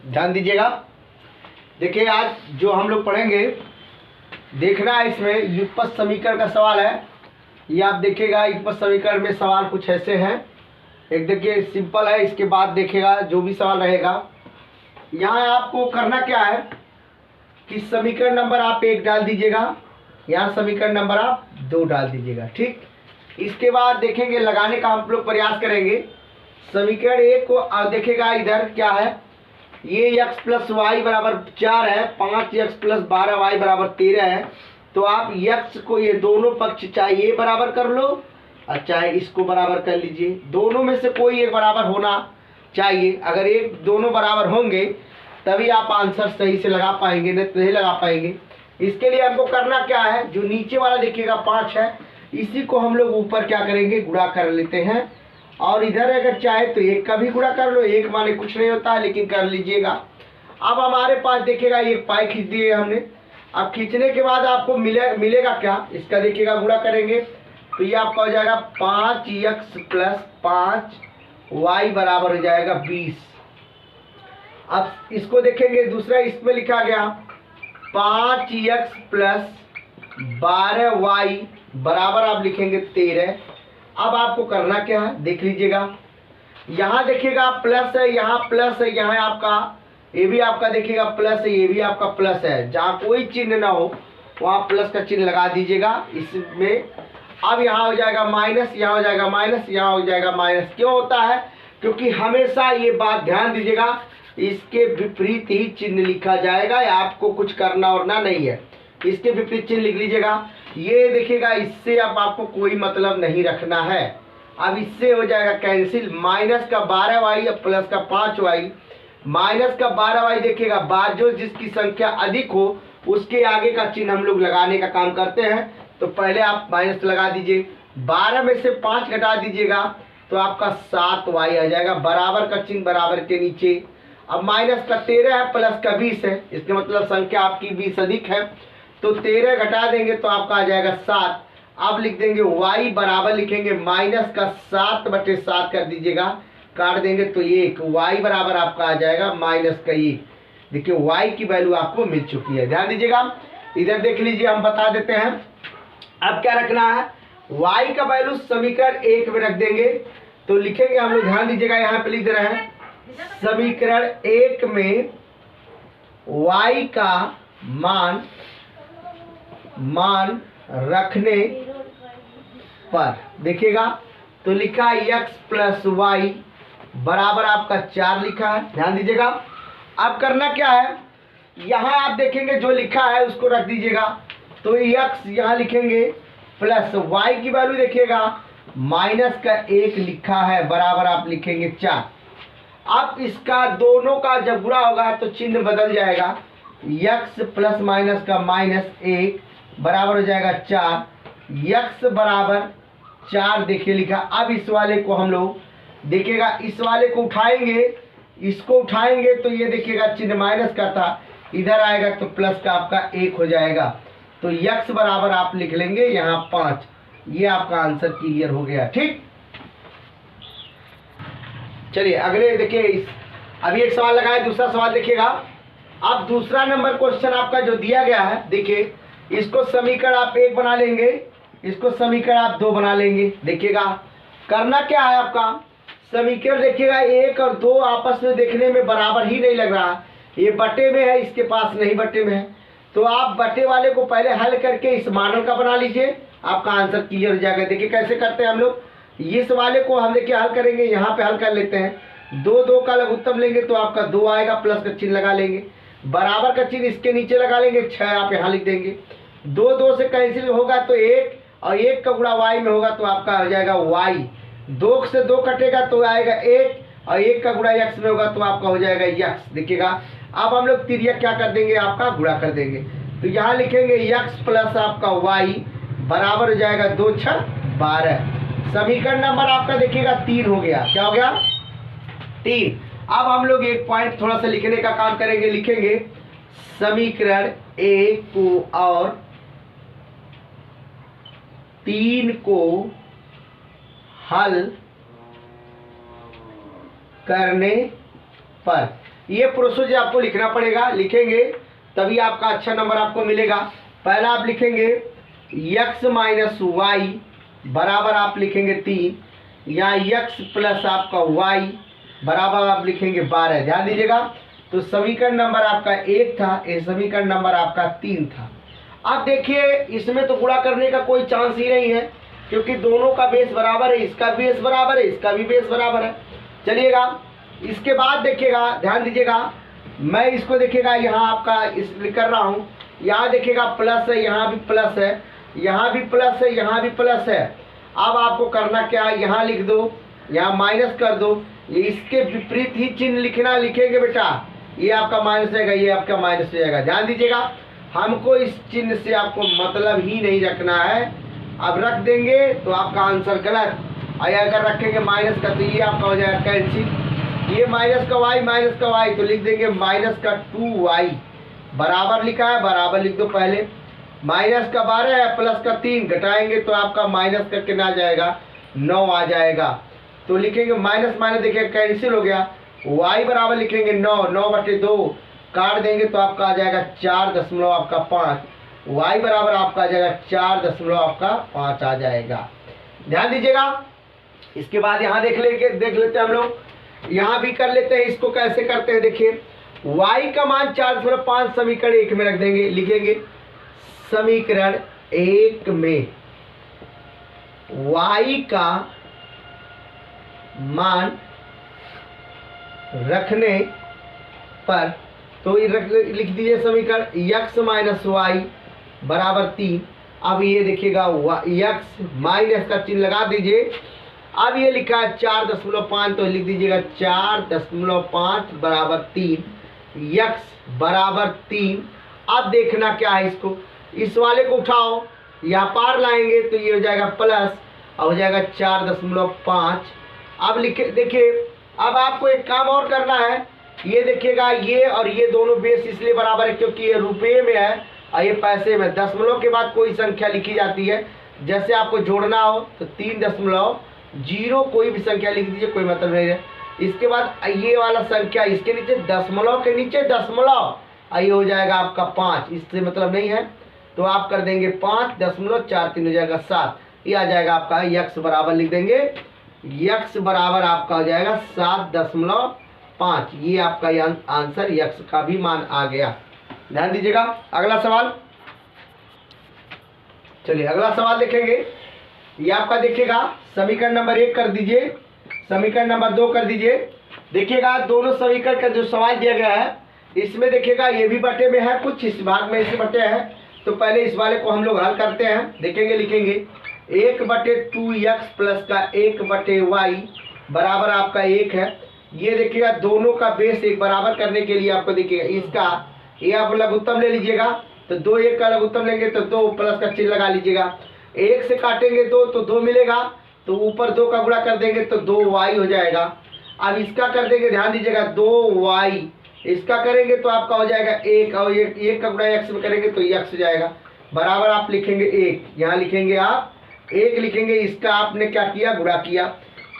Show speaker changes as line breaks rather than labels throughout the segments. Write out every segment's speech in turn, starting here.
ध्यान दीजिएगा। देखिए आज जो हम लोग पढ़ेंगे, देखना है इसमें युगपत समीकरण का सवाल है। ये आप देखिएगा युगपत समीकरण में सवाल कुछ ऐसे हैं। एक देखिए सिंपल है, इसके बाद देखिएगा जो भी सवाल रहेगा। यहाँ आपको करना क्या है कि समीकरण नंबर आप 1 डाल दीजिएगा, यहाँ समीकरण नंबर आप 2 डाल दीजिएगा। ठीक, इसके बाद देखेंगे लगाने का हम लोग प्रयास करेंगे। समीकरण 1 को देखिएगा, इधर क्या है, ये x प्लस वाई बराबर 4 है, 5x प्लस 12y बराबर 13 है। तो आप x को ये दोनों पक्ष चाहे ये बराबर कर लो और चाहे इसको बराबर कर लीजिए। दोनों में से कोई एक बराबर होना चाहिए। अगर एक दोनों बराबर होंगे तभी आप आंसर सही से लगा पाएंगे, नहीं तो नहीं लगा पाएंगे। इसके लिए हमको करना क्या है, जो नीचे वाला देखिएगा 5 है, इसी को हम लोग ऊपर क्या करेंगे, गुणा कर लेते हैं। और इधर अगर चाहे तो 1 का भी गुणा कर लो, 1 माने कुछ नहीं होता है लेकिन कर लीजिएगा। अब हमारे पास देखिएगा ये पाई खींच दिए हमने। अब खींचने के बाद आपको मिलेगा क्या, इसका देखिएगा गुणा करेंगे तो ये आपका हो जाएगा 5x प्लस 5y बराबर हो जाएगा 20। अब इसको देखेंगे, दूसरा इसमें लिखा गया 5x प्लस 12y बराबर आप लिखेंगे 13। अब आपको करना क्या है देख लीजिएगा, यहाँ देखिएगा प्लस है, यहाँ प्लस है, यहाँ आपका ये भी आपका देखिएगा प्लस है, ये भी आपका प्लस है। जहाँ कोई चिन्ह ना हो वहाँ प्लस का चिन्ह लगा दीजिएगा इसमें। अब यहाँ हो जाएगा माइनस, यहाँ हो जाएगा माइनस, यहाँ हो जाएगा माइनस। क्यों होता है, क्योंकि हमेशा ये बात ध्यान दीजिएगा, इसके विपरीत ही चिन्ह लिखा जाएगा। आपको कुछ करना और ना नहीं है, इसके विपरीत चिन्ह लिख लीजिएगा। ये देखिएगा इससे अब आपको कोई मतलब नहीं रखना है। अब इससे हो जाएगा कैंसिल, माइनस का 12y प्लस का 5y। माइनस का 12y देखिएगा, बार जो जिसकी संख्या अधिक हो उसके आगे का चिन्ह हम लोग लगाने का काम करते हैं। तो पहले आप माइनस लगा दीजिए, 12 में से 5 घटा दीजिएगा तो आपका 7y आ जाएगा, बराबर का चिन्ह बराबर के नीचे। अब माइनस का 13 है, प्लस का 20 है, इसका मतलब संख्या आपकी 20 अधिक है, तो 13 घटा देंगे तो आपका आ जाएगा 7। अब लिख देंगे y बराबर लिखेंगे माइनस का 7/7 कर दीजिएगा, काट देंगे तो 1, y बराबर आपका आ जाएगा माइनस का 1। देखिए y की वैल्यू आपको मिल चुकी है। ध्यान दीजिएगा, इधर देख लीजिए, हम बता देते हैं। अब क्या रखना है, y का वैल्यू समीकरण 1 में रख देंगे। तो लिखेंगे हम लोग, ध्यान दीजिएगा, यहाँ पे लिख दे रहे हैं समीकरण 1 में y का मान रखने पर देखिएगा तो लिखा है x प्लस वाई बराबर आपका 4 लिखा है। ध्यान दीजिएगा, अब करना क्या है, यहाँ आप देखेंगे जो लिखा है उसको रख दीजिएगा। तो x यहाँ लिखेंगे प्लस y की वैल्यू देखिएगा माइनस का 1 लिखा है, बराबर आप लिखेंगे 4। अब इसका दोनों का जब गुणा होगा तो चिन्ह बदल जाएगा, x प्लस माइनस का -1 बराबर हो जाएगा 4। x बराबर 4 देखिए लिखा। अब इस वाले को हम लोग देखिएगा, इस वाले को उठाएंगे, इसको उठाएंगे तो ये देखिएगा चिन्ह माइनस का था, इधर आएगा तो प्लस का आपका 1 हो जाएगा। तो x बराबर आप लिख लेंगे यहाँ 5। ये आपका आंसर क्लियर हो गया। ठीक, चलिए अगले देखिए, अभी एक सवाल लगाए, दूसरा सवाल देखिएगा। अब दूसरा नंबर क्वेश्चन आपका जो दिया गया है, देखिए इसको समीकरण आप 1 बना लेंगे, इसको समीकरण आप 2 बना लेंगे। देखिएगा करना क्या है, आपका समीकरण देखिएगा 1 और 2 आपस में देखने में बराबर ही नहीं लग रहा। ये बटे में है, इसके पास नहीं बटे में है। तो आप बटे वाले को पहले हल करके इस मानल का बना लीजिए, आपका आंसर क्लियर हो जाएगा। देखिए कैसे करते हैं हम लोग, इस वाले को हम देखिए हल करेंगे, यहाँ पे हल कर लेते हैं। 2 का लघुत्तम लेंगे तो आपका 2 आएगा, प्लस का चिन्ह लगा लेंगे, बराबर का चिन्ह इसके नीचे लगा लेंगे, 6 आप यहाँ लिख देंगे। 2 से कैंसिल होगा तो 1, और 1 का गुणा y में होगा तो आपका हो जाएगा y। 2 से 2 कटेगा तो आएगा 1, और 1 का गुणा x में होगा तो आपका हो जाएगा x। देखिएगा अब हम लोग तिर्यक क्या कर देंगे, आपका गुणा कर देंगे। तो यहाँ लिखेंगे x प्लस आपका y बराबर हो जाएगा 2 × 6 = 12। समीकरण नंबर आपका देखिएगा 3 हो गया। क्या हो गया, 3। अब हम लोग एक पॉइंट थोड़ा सा लिखने का काम करेंगे, लिखेंगे समीकरण 1 को और 3 को हल करने पर। ये प्रोसेस आपको लिखना पड़ेगा, लिखेंगे तभी आपका अच्छा नंबर आपको मिलेगा। पहला आप लिखेंगे x माइनस वाई बराबर आप लिखेंगे 3, या x प्लस आपका y बराबर आप लिखेंगे 12। ध्यान दीजिएगा, तो समीकरण नंबर आपका 1 था, ये समीकरण नंबर आपका 3 था। अब देखिए इसमें तो गुणा करने का कोई चांस ही नहीं है, क्योंकि दोनों का बेस बराबर है, इसका बेस बराबर है, इसका भी बेस बराबर है। चलिएगा, इसके बाद देखिएगा, ध्यान दीजिएगा, मैं इसको देखिएगा यहाँ आपका इस कर रहा हूँ, यहाँ देखिएगा प्लस है, यहाँ भी प्लस है, यहाँ भी प्लस है, यहाँ भी प्लस है। अब आपको करना क्या है, यहाँ लिख दो, यहाँ माइनस कर दो, ये इसके विपरीत ही चिन्ह लिखना, लिखेंगे बेटा, ये आपका माइनस रहेगा, ये आपका माइनस हो जाएगा। ध्यान दीजिएगा, हमको इस चिन्ह से आपको मतलब ही नहीं रखना है। अब रख देंगे तो आपका आंसर गलत, और अगर रखेंगे माइनस का तो ये आपका हो जाएगा कैंसिल। ये माइनस का वाई तो लिख देंगे माइनस का 2y बराबर लिखा है, बराबर लिख दो पहले। माइनस का 12 है, प्लस का 3 घटाएंगे तो आपका माइनस का कितना आ जाएगा, 9 आ जाएगा। तो लिखेंगे माइनस माइनस, देखिए कैंसिल हो गया, y बराबर लिखेंगे 9/2 काट देंगे तो आपका आ जाएगा 4.5, y बराबर आपका आ जाएगा 4.5 आ जाएगा। ध्यान दीजिएगा, इसके बाद यहाँ देख लेते हैं हम लोग, यहाँ भी कर लेते हैं। इसको कैसे करते हैं देखिए, y का मान 4.5 समीकरण 1 में रख देंगे, लिखेंगे समीकरण 1 में y का मान रखने पर, तो लिख दीजिए समीकरण x माइनस वाई बराबर 3। अब ये देखिएगा x माइनस का चिन्ह लगा दीजिए। अब ये लिखा है 4.5, तो लिख दीजिएगा 4.5 बराबर 3, x बराबर 3। अब देखना क्या है, इसको इस वाले को उठाओ, यहाँ पार लाएंगे तो ये हो जाएगा प्लस, हो जाएगा 4.5। अब लिखे देखिए, अब आपको एक काम और करना है, ये देखिएगा ये और ये दोनों बेस इसलिए बराबर है क्योंकि ये रुपये में है और ये पैसे में। दशमलव के बाद कोई संख्या लिखी जाती है, जैसे आपको जोड़ना हो तो 3.0 कोई भी संख्या लिख दीजिए, कोई मतलब नहीं है। इसके बाद ये वाला संख्या, इसके नीचे दशमलव के नीचे दशमलव, ये हो जाएगा आपका 5, इससे मतलब नहीं है तो आप कर देंगे 5.43 हो जाएगा 7। ये आ जाएगा आपका x बराबर लिख देंगे, x बराबर आपका हो जाएगा 7.5। ये आपका आंसर x का भी मान आ गया। ध्यान दीजिएगा, अगला सवाल, चलिए अगला सवाल देखेंगे। ये आपका देखिएगा समीकरण नंबर 1 कर दीजिए, समीकरण नंबर 2 कर दीजिए। देखिएगा दोनों समीकरण का जो सवाल दिया गया है, इसमें देखिएगा ये भी बटे में है, कुछ इस भाग में इसे बटे है। तो पहले इस वाले को हम लोग हल करते हैं, देखेंगे, लिखेंगे 1/2x प्लस का 1/y बराबर आपका 1 है। ये देखिएगा दोनों का बेस एक बराबर करने के लिए आपको देखिएगा इसका ये आप लघुत्तम ले लीजिएगा, तो 2 1 का लघुत्तम लेंगे तो 2 प्लस का चिन्ह लगा लीजिएगा। 1 से काटेंगे 2 तो 2 मिलेगा, तो ऊपर 2 का गुणा कर देंगे तो 2y हो जाएगा। अब इसका कर देंगे, ध्यान दीजिएगा 2y, इसका करेंगे तो आपका हो जाएगा 1, और 1 का गुणा x में करेंगे तो x हो जाएगा, बराबर आप लिखेंगे 1, यहाँ लिखेंगे आप 1 लिखेंगे, इसका आपने क्या किया, गुणा किया,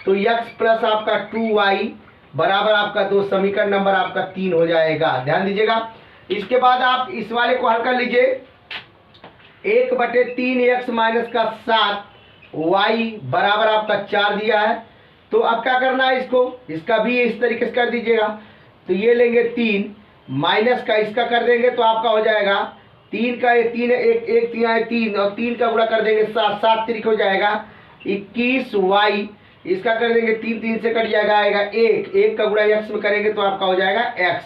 तो x प्लस आपका 2y बराबर आपका 2, समीकरण नंबर आपका 3 हो जाएगा। ध्यान दीजिएगा, इसके बाद आप इस वाले को हल कर लीजिए, 1/3x माइनस का 7y बराबर आपका 4 दिया है। तो अब क्या करना है, इसका भी इस तरीके से कर दीजिएगा। तो ये लेंगे 3 माइनस का इसका कर देंगे तो आपका हो जाएगा 3 का 3 1 3 और 3 का गुणा कर देंगे 7 7 3 हो जाएगा 21y, इसका कर देंगे 3 3 से कट जाएगा, आएगा 1 का गुणा x में करेंगे तो आपका हो जाएगा x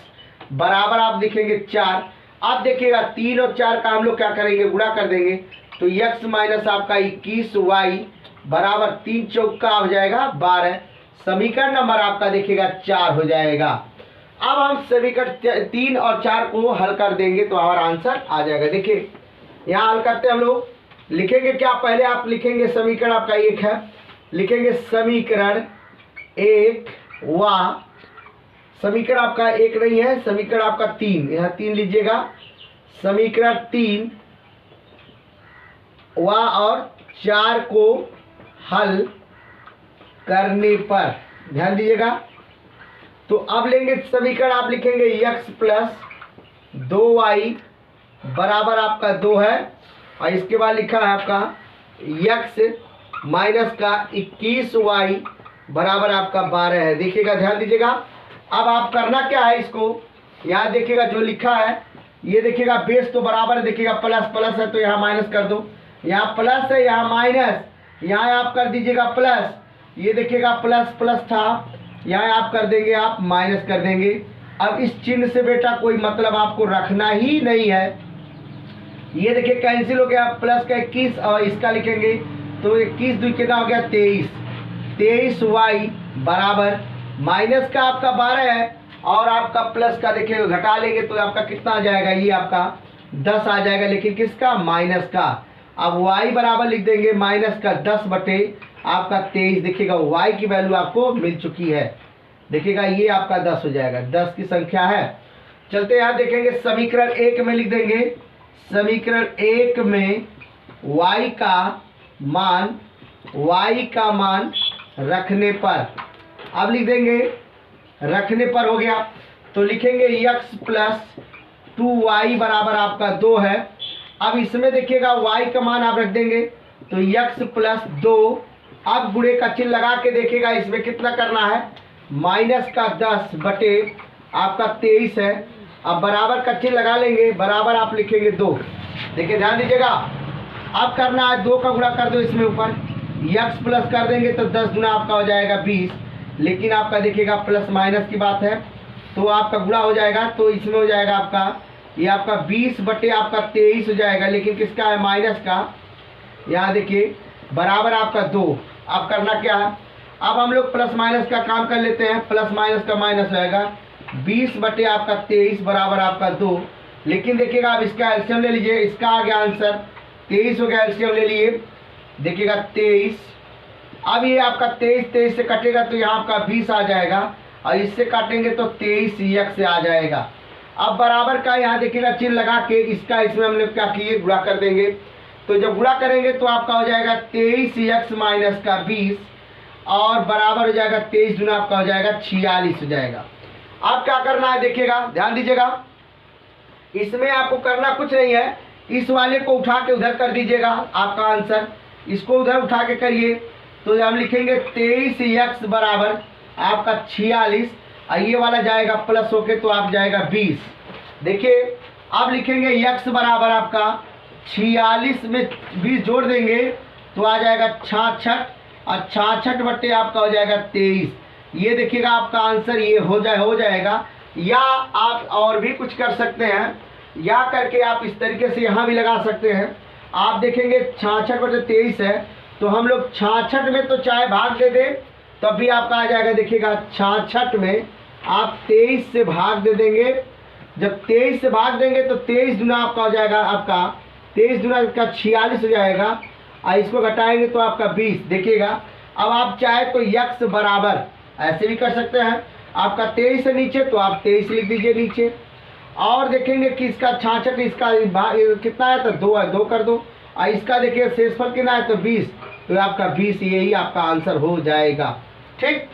बराबर आप लिखेंगे 4। अब देखिएगा 3 और 4 का हम लोग क्या करेंगे, गुणा कर देंगे तो x माइनस आपका 21y बराबर 3 चौका हो जाएगा 12, समीकरण नंबर आपका देखिएगा 4 हो जाएगा। अब हम समीकरण 3 और 4 को हल कर देंगे तो हमारा आंसर आ जाएगा। देखिए यहाँ हल करते हैं हम लोग, लिखेंगे क्या, पहले आप लिखेंगे समीकरण आपका 1 है, लिखेंगे समीकरण 1 व समीकरण आपका 1 नहीं है, समीकरण आपका 3, यहाँ 3 लीजिएगा, समीकरण 3 व और 4 को हल करने पर, ध्यान दीजिएगा, तो अब लेंगे समीकरण, आप लिखेंगे x प्लस 2y बराबर आपका 2 है, और इसके बाद लिखा है आपका x माइनस का 21y बराबर आपका 12 है। देखिएगा, ध्यान दीजिएगा। अब आप करना क्या है, इसको यहाँ देखिएगा जो लिखा है, ये देखिएगा बेस तो बराबर है, देखिएगा प्लस प्लस है तो यहाँ माइनस कर दो, यहाँ प्लस है यहाँ माइनस, यहाँ आप कर दीजिएगा प्लस, ये देखिएगा प्लस प्लस था, यहाँ आप कर देंगे आप माइनस कर देंगे। अब इस चिन्ह से बेटा कोई मतलब आपको रखना ही नहीं है। ये देखिए कैंसिल हो गया, प्लस का 21 और इसका लिखेंगे तो 21 दूनी कितना हो गया 23, 23y बराबर माइनस का आपका 12 है, और आपका प्लस का देखिए घटा लेंगे तो आपका कितना आ जाएगा, ये आपका 10 आ जाएगा, लेकिन किसका, माइनस का। अब y बराबर लिख देंगे माइनस का 10 बटे आपका 23। देखिएगा y की वैल्यू आपको मिल चुकी है, देखिएगा ये आपका 10 हो जाएगा, 10 की संख्या है। चलते यहाँ देखेंगे समीकरण 1 में लिख देंगे, समीकरण 1 में y का मान रखने पर, अब लिख देंगे रखने पर हो गया तो लिखेंगे x प्लस 2y बराबर आपका 2 है। अब इसमें देखिएगा y का मान आप रख देंगे तो x प्लस 2, अब गुणे का चिन्ह लगा के देखिएगा इसमें कितना करना है, माइनस का 10 बटे आपका 23 है। अब बराबर का चिन्ह लगा लेंगे, बराबर आप लिखेंगे 2। देखिए ध्यान दीजिएगा, अब करना है 2 का गुणा कर दो इसमें ऊपर, x प्लस कर देंगे तो 10 गुना आपका हो जाएगा 20, लेकिन आपका देखिएगा प्लस माइनस की बात है तो आपका गुणा हो जाएगा, तो इसमें हो जाएगा आपका ये आपका 20 बटे आपका 23 हो जाएगा, लेकिन किसका है, माइनस का। यहाँ देखिए बराबर आपका 2। अब करना क्या है, अब हम लोग प्लस माइनस का काम कर लेते हैं, प्लस माइनस का माइनस रहेगा, 20 बटे आपका 23 बराबर आपका 2। लेकिन देखिएगा अब इसका एलसीएम ले लीजिए, इसका आ गया आंसर 23 हो गया, एलसीएम ले लिए, देखिएगा 23। अब ये आपका 23 से कटेगा तो यहाँ आपका 20 आ जाएगा, और इससे काटेंगे तो 23 x से आ जाएगा। अब बराबर का यहाँ देखिएगा चिन्ह लगा के इसका इसमें हमने क्या किए, गुणा कर देंगे, तो जब गुणा करेंगे तो आपका हो जाएगा 23x माइनस का 20, और बराबर हो जाएगा 23 गुना आपका हो जाएगा 46 हो जाएगा। अब क्या करना है, देखिएगा ध्यान दीजिएगा, इसमें आपको करना कुछ नहीं है, इस वाले को उठा के उधर कर दीजिएगा, आपका आंसर इसको उधर उठा के करिए तो हम लिखेंगे 23x बराबर आपका 46, और ये वाला जाएगा प्लस होके तो आप जाएगा 20। देखिए अब लिखेंगे x बराबर आपका 46 में 20 जोड़ देंगे तो आ जाएगा 66, और 66 बट्टे आपका हो जाएगा 23। ये देखिएगा आपका आंसर ये हो जाएगा। या आप और भी कुछ कर सकते हैं, या करके आप इस तरीके से यहाँ भी लगा सकते हैं। आप देखेंगे 66 बटे 23 है तो हम लोग 66 में तो चाहे भाग दे दें तब भी आपका आ जाएगा। देखिएगा 66 में आप 23 से भाग दे देंगे, जब 23 से भाग देंगे तो 23 गुना आपका हो जाएगा, आपका 23 गुना का 46 हो जाएगा, और इसको घटाएंगे तो आपका 20। देखिएगा अब आप चाहे तो x बराबर ऐसे भी कर सकते हैं, आपका 23 से नीचे तो आप 23 लिख दीजिए नीचे, और देखेंगे कि इसका 66 इसका कितना है तो 2 है, 2 कर दो, और इसका देखिए शेषफल कितना है तो 20, तो आपका 20 यही आपका आंसर हो जाएगा। ठीक।